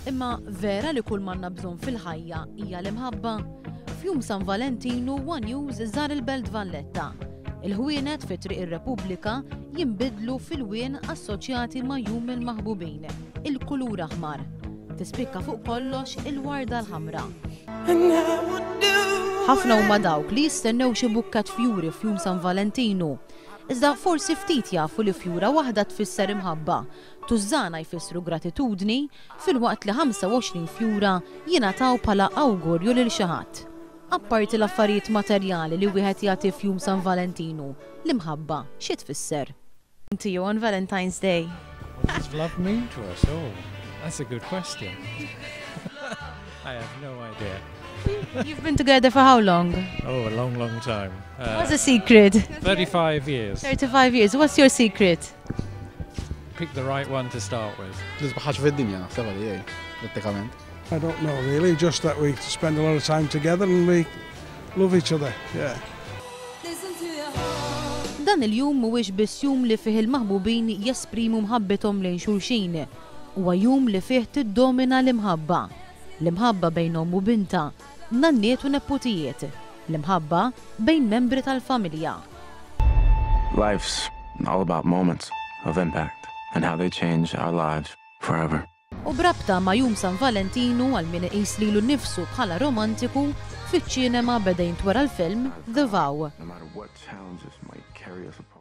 Imma vera li kull manna bżonn fil-ħajja hija l-imħabba. F'jum San Valentinu One News żar il-Belt Valletta. Il-ħwienet fi Triq ir-Repubblika jinbidlu fil-wien assoċjati ma' jum il-maħbubin, il-kulur aħmar. Tispikka fuq kollox il-warda l-ħamra. Ħafna huma dawk li jistennew xi bukkat fjuri f'jum San Valentinu. Iżda forsi ftit jafu li fjura waħda tfisser imħabba, tużżana jfissru gratitudni, filwaqt li 25 fjura jingħataw bħala awgurju lil xi ħadd. Apparti l-affarijiet materjali li wieħed jagħti f'jum San Valentinu, l-imħabba xi tfisser? To you on Valentine's Day. What does love mean to us? Oh, that's a good question. I have no idea. You've been together for how long? Oh, a long, long time. What's the secret? 35 years. 35 years. What's your secret? Pick the right one to start with. L-isbaħħax fid-dinja naħseb li prattikament. I don't know really, just that we spend a lot of time together and we love each other, yeah. Dan il-jum mhuwiex biss jum li fih il-maħbubin jesprimu mħabbithom lejn xulxin. Huwa jum li fih tiddomina l-imħabba. L-imħabba bejnhom u binta, nanniet u nepputijiet. L-imħabba bejn membri tal-familja. Life's all about moments of impact and how they change our lives forever. U brabta ma' jum San Valentinu għal min iqis lilu nnifsu bħala romantiku, fiċ-ċinema beda jintwera l-film The Vow. No matter what challenges might carry us apart.